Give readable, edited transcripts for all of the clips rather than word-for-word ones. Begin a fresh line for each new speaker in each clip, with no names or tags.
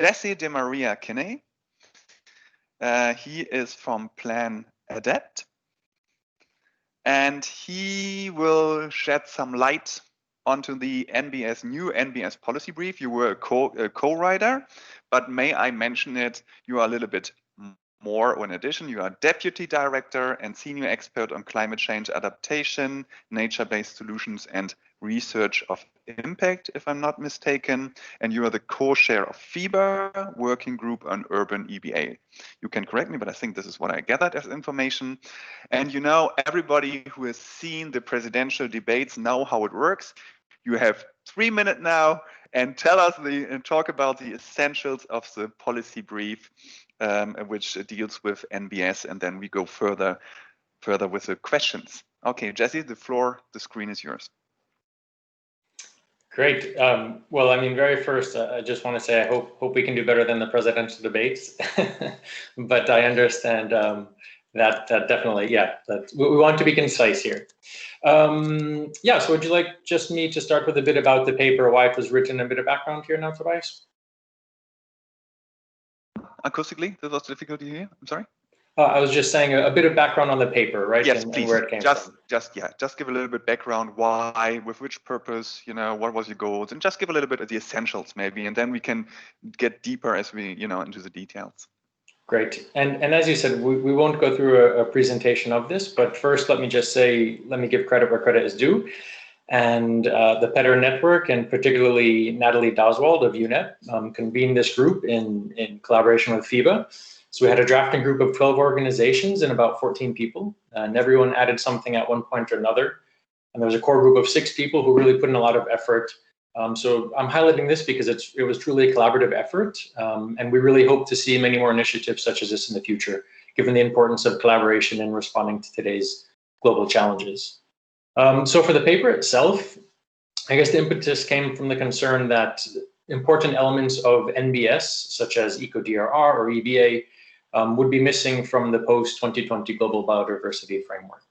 Jesse De Maria Kinney. He is from Plan Adapt. And he will shed some light onto the new NbS policy brief. You were a co-writer, but may I mention it, you are a little bit more, or in addition, you are deputy director and senior expert on climate change adaptation, nature-based solutions, and research of impact, if I'm not mistaken. And you are the co-chair of FEBA working group on urban EbA. You can correct me, but I think this is what I gathered as information. And you know, everybody who has seen the presidential debates know how it works. You have 3 minutes now and talk about the essentials of the policy brief, which deals with NbS, and then we go further with the questions. Okay, Jesse, the screen is yours.
Great. Well, I mean, very first, I just want to say I hope we can do better than the presidential debates, but I understand that definitely, yeah, we want to be concise here. Yeah, so would you like just me to start with a bit about the paper, why it was written, and a bit of background here now, Tobias?
Acoustically, there was difficulty here. I'm sorry.
I was just saying a bit of background on the paper, right?
Yes,
and
please.
Where it came from.
Just give a little bit background. Why, with which purpose? You know, what was your goals, and just give a little bit of the essentials, maybe, and then we can get deeper as we, into the details.
Great. And as you said, we won't go through a presentation of this, but first, let me give credit where credit is due. And the PEDRR network, and particularly Natalie Doswald of UNEP, convened this group in collaboration with FEBA. So we had a drafting group of 12 organizations and about 14 people, and everyone added something at one point or another. And there was a core group of 6 people who really put in a lot of effort. So I'm highlighting this because it was truly a collaborative effort, and we really hope to see many more initiatives such as this in the future, given the importance of collaboration in responding to today's global challenges. So for the paper itself, I guess the impetus came from the concern that important elements of NbS, such as eco-DRR or EbA, would be missing from the post-2020 global biodiversity framework.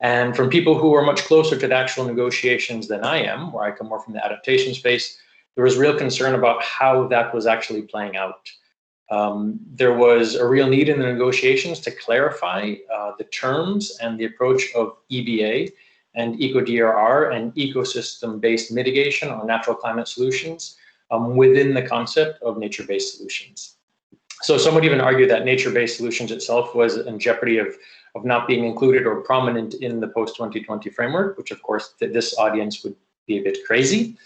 And from people who are much closer to the actual negotiations than I am, where I come more from the adaptation space, there was real concern about how that was actually playing out. There was a real need in the negotiations to clarify the terms and the approach of EbA and eco-DRR and ecosystem-based mitigation or natural climate solutions within the concept of nature-based solutions. So some would even argue that nature-based solutions itself was in jeopardy of not being included or prominent in the post-2020 framework, which of course this audience would be a bit crazy.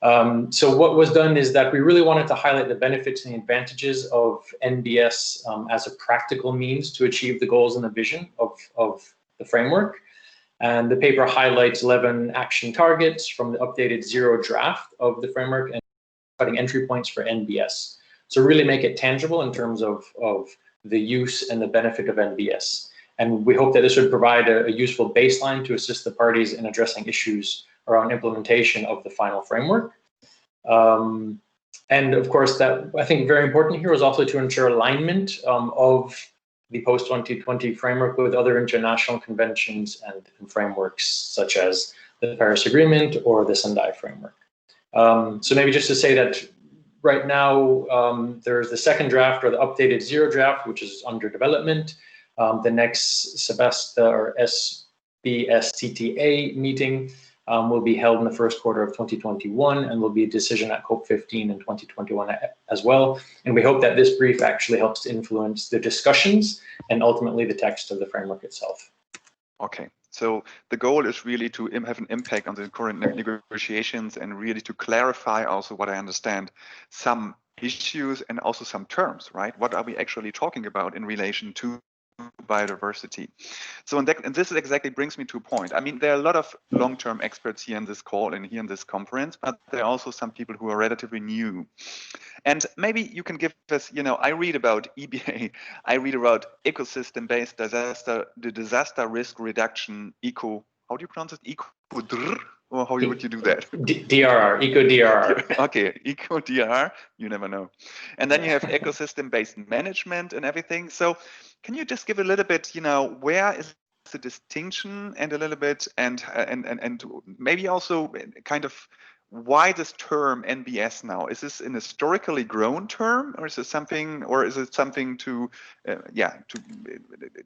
So what was done is that we really wanted to highlight the benefits and the advantages of NbS as a practical means to achieve the goals and the vision of the framework. And the paper highlights 11 action targets from the updated 0 draft of the framework and cutting entry points for NbS. So really make it tangible in terms of the use and the benefit of NbS. And we hope that this would provide a useful baseline to assist the parties in addressing issues around implementation of the final framework. And of course, that I think very important here is also to ensure alignment of the post-2020 framework with other international conventions and frameworks, such as the Paris Agreement or the Sendai framework. So maybe just to say that right now, there's the 2nd draft or the updated 0 draft, which is under development. The next SBSTA or SBSTTA meeting will be held in the 1st quarter of 2021, and will be a decision at COP15 in 2021 as well. And we hope that this brief actually helps to influence the discussions and ultimately the text of the framework itself.
Okay, so the goal is really to have an impact on the current negotiations and really to clarify also what I understand, some issues and also some terms, right? What are we actually talking about in relation to biodiversity? So and this exactly brings me to a point. I mean, there are a lot of long-term experts here in this call and here in this conference, but there are also some people who are relatively new. And maybe you can give us, I read about EbA, I read about ecosystem-based disaster risk reduction, how do you pronounce it? Eco-DRR? Or how would you do that?
DRR, eco-DRR.
Okay, eco-DRR, you never know. And then you have ecosystem-based management and everything. So can you just give a little bit, where is the distinction and a little bit, and maybe also kind of why this term NbS now? Is this an historically grown term, or is it something to,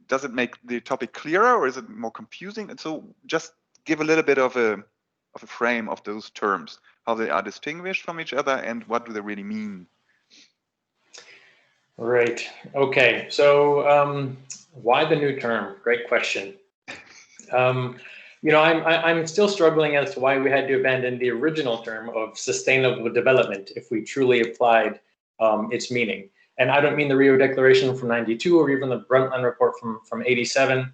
does it make the topic clearer, or is it more confusing? And so just give a little bit of a frame of those terms, how they are distinguished from each other, and what do they really mean?
Right. Okay. So why the new term? Great question. I'm still struggling as to why we had to abandon the original term of sustainable development if we truly applied its meaning. And I don't mean the Rio Declaration from '92 or even the Brundtland Report from '87,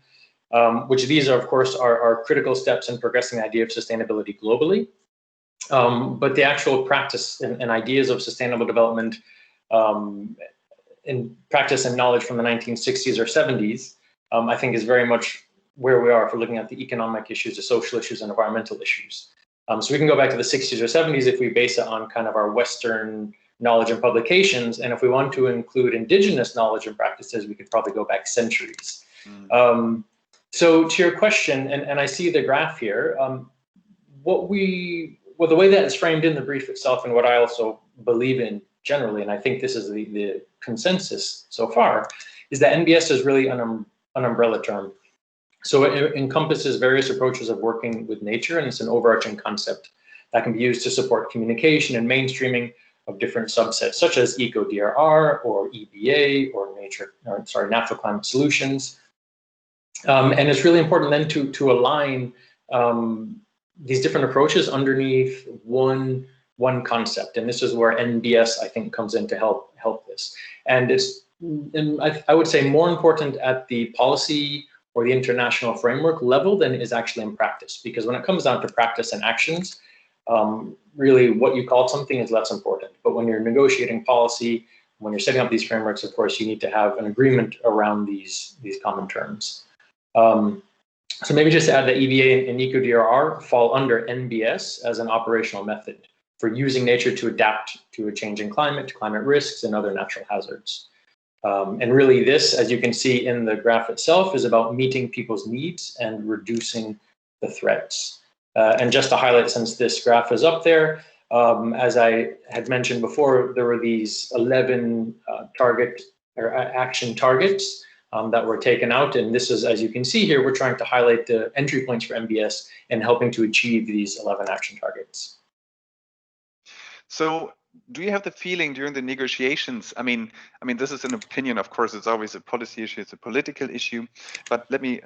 which these are, of course, are critical steps in progressing the idea of sustainability globally. But the actual practice and ideas of sustainable development in practice and knowledge from the 1960s or 70s, I think is very much where we are if we're looking at the economic issues, the social issues, and environmental issues. So we can go back to the 60s or 70s if we base it on kind of our Western knowledge and publications. And if we want to include indigenous knowledge and practices, we could probably go back centuries. So to your question, and I see the graph here, the way that is framed in the brief itself, and what I also believe in generally, and I think this is the consensus so far, is that NbS is really an umbrella term. So it encompasses various approaches of working with nature, and it's an overarching concept that can be used to support communication and mainstreaming of different subsets, such as eco-DRR or EbA or natural climate solutions. And it's really important then to align these different approaches underneath one concept, and this is where NbS, I think, comes in to help this. And I would say more important at the policy or the international framework level than it is actually in practice, because when it comes down to practice and actions, really what you call something is less important. But when you're negotiating policy, when you're setting up these frameworks, of course, you need to have an agreement around these common terms. So maybe just to add that EbA and eco-DRR fall under NbS as an operational method for using nature to adapt to a changing climate, climate risks, and other natural hazards. And really this, as you can see in the graph itself, is about meeting people's needs and reducing the threats. And just to highlight, since this graph is up there, as I had mentioned before, there were these 11 action targets that were taken out. And this is, as you can see here, we're trying to highlight the entry points for NbS and helping to achieve these 11 action targets.
So do you have the feeling during the negotiations, I mean, this is an opinion, of course, it's always a policy issue, it's a political issue, but let me,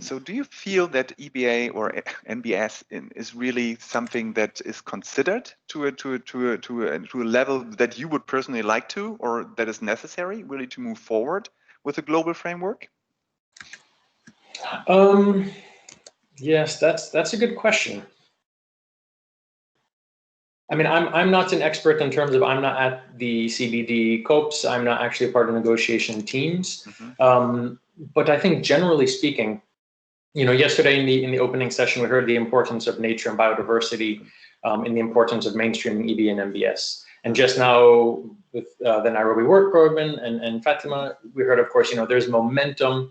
so do you feel that EbA or NbS is really something that is considered to a level that you would personally like to, or that is necessary really to move forward with a global framework?
Yes, that's a good question. I mean, I'm not an expert in terms of, I'm not at the CBD COPs, I'm not actually a part of negotiation teams. But I think generally speaking, yesterday in the opening session, we heard the importance of nature and biodiversity, and the importance of mainstreaming EbA and NbS. And just now with the Nairobi Work Program and Fatima, we heard, of course, there's momentum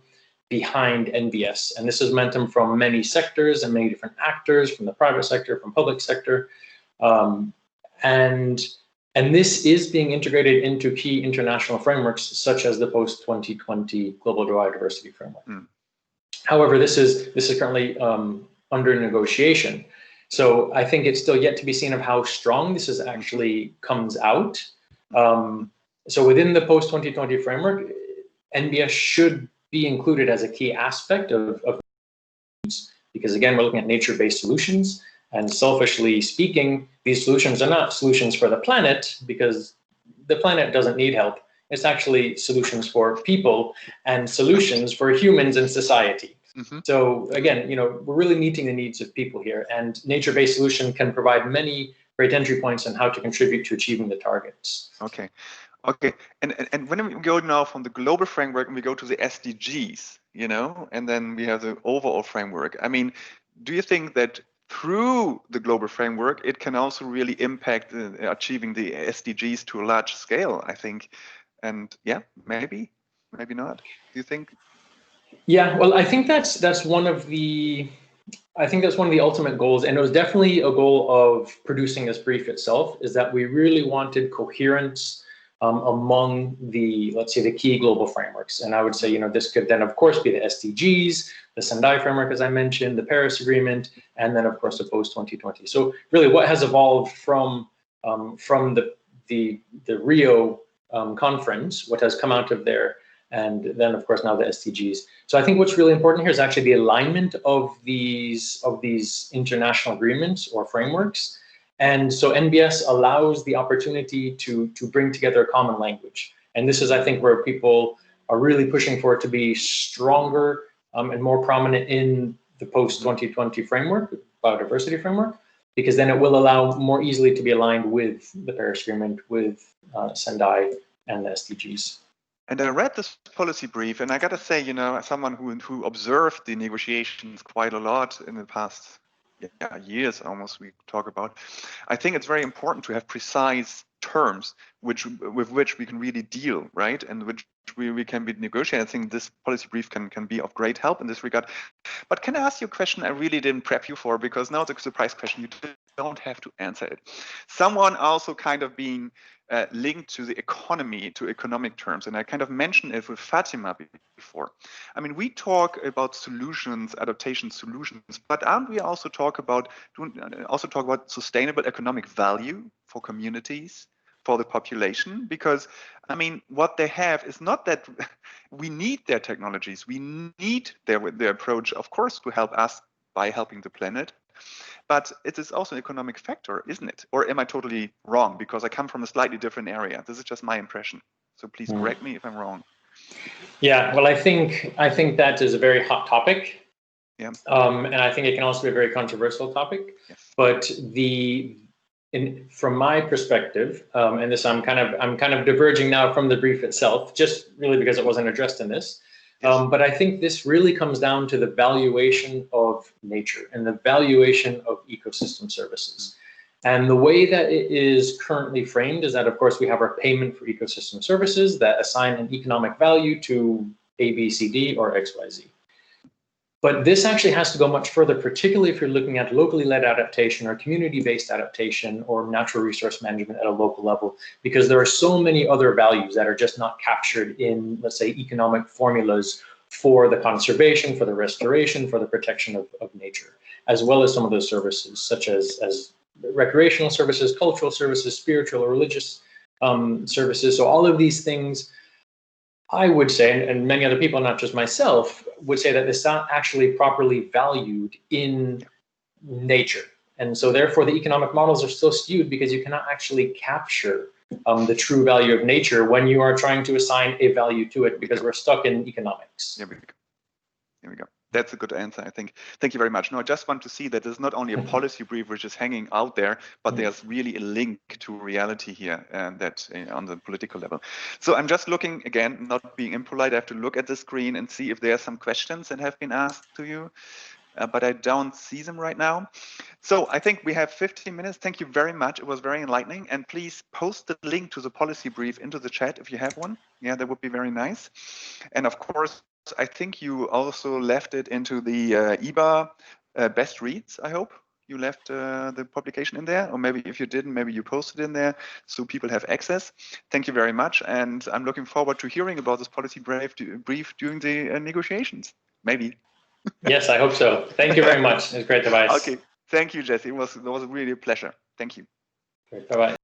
behind NbS. And this is momentum from many sectors and many different actors, from the private sector, from public sector. And this is being integrated into key international frameworks, such as the post-2020 Global Biodiversity Framework. However, this is currently under negotiation. So I think it's still yet to be seen of how strong this is actually comes out. So within the post-2020 framework, NbS should be included as a key aspect of because again, we're looking at nature-based solutions. And selfishly speaking, these solutions are not solutions for the planet, because the planet doesn't need help. It's actually solutions for people and solutions for humans and society. So again, we're really meeting the needs of people here, and nature-based solution can provide many great entry points on how to contribute to achieving the targets.
Okay. And when we go now from the global framework and we go to the SDGs, and then we have the overall framework. I mean, do you think that through the global framework, it can also really impact achieving the SDGs to a large scale, I think? And yeah, maybe not. Do you think?
Yeah, well, I think that's one of the I think that's one of the ultimate goals, and it was definitely a goal of producing this brief itself, is that we really wanted coherence among the, let's say, the key global frameworks. And I would say, this could then, of course, be the SDGs, the Sendai framework, as I mentioned, the Paris Agreement, and then, of course, the post-2020. So really what has evolved from the Rio conference, what has come out of there, and then, of course, now the SDGs. So I think what's really important here is actually the alignment of these international agreements or frameworks. And so NBS allows the opportunity to bring together a common language. And this is, I think, where people are really pushing for it to be stronger and more prominent in the post-2020 framework, biodiversity framework, because then it will allow more easily to be aligned with the Paris Agreement, with Sendai and the SDGs.
And I read this policy brief, and I got to say, someone who observed the negotiations quite a lot in the past years, almost, we talk about. I think it's very important to have precise terms with which we can really deal, right, and which we can be negotiating. I think this policy brief can be of great help in this regard. But can I ask you a question I really didn't prep you for, because now it's a surprise question. You don't have to answer it. Someone also kind of being linked to the economy, to economic terms, and I kind of mentioned it with Fatima before. I mean, we talk about solutions, adaptation solutions, but aren't we also talk about sustainable economic value for communities, for the population? Because I mean, what they have is not that we need their technologies, we need their approach, of course, to help us by helping the planet. But it is also an economic factor, isn't it? Or am I totally wrong? Because I come from a slightly different area. This is just my impression. So please correct me if I'm wrong.
Yeah, well, I think that is a very hot topic.
Yeah.
And I think it can also be a very controversial topic. Yes. But from my perspective, and this I'm kind of diverging now from the brief itself, just really because it wasn't addressed in this. Yes. But I think this really comes down to the valuation of nature and the valuation of ecosystem services. And the way that it is currently framed is that, of course, we have our payment for ecosystem services that assign an economic value to A, B, C, D, or X, Y, Z. But this actually has to go much further, particularly if you're looking at locally led adaptation or community-based adaptation or natural resource management at a local level, because there are so many other values that are just not captured in, let's say, economic formulas for the conservation, for the restoration, for the protection of nature, as well as some of those services, such as recreational services, cultural services, spiritual or religious services. So all of these things, I would say, and many other people, not just myself, would say that it's not actually properly valued in nature. And so therefore the economic models are still skewed because you cannot actually capture the true value of nature when you are trying to assign a value to it, because we're stuck in economics.
Here we go. That's a good answer, I think. Thank you very much. No, I just want to see that there's not only a policy brief which is hanging out there, but there's really a link to reality here, and that on the political level. So I'm just looking, again, not being impolite, I have to look at the screen and see if there are some questions that have been asked to you, but I don't see them right now. So I think we have 15 minutes. Thank you very much. It was very enlightening. And please post the link to the policy brief into the chat if you have one. Yeah, that would be very nice. And of course, I think you also left it into the EbA best reads, I hope. You left the publication in there, or maybe if you didn't, maybe you posted in there so people have access. Thank you very much. And I'm looking forward to hearing about this policy brief during the negotiations, maybe.
Yes, I hope so. Thank you very much. It was great advice.
Okay. Thank you, Jesse. It was really a pleasure. Thank you.
Bye-bye.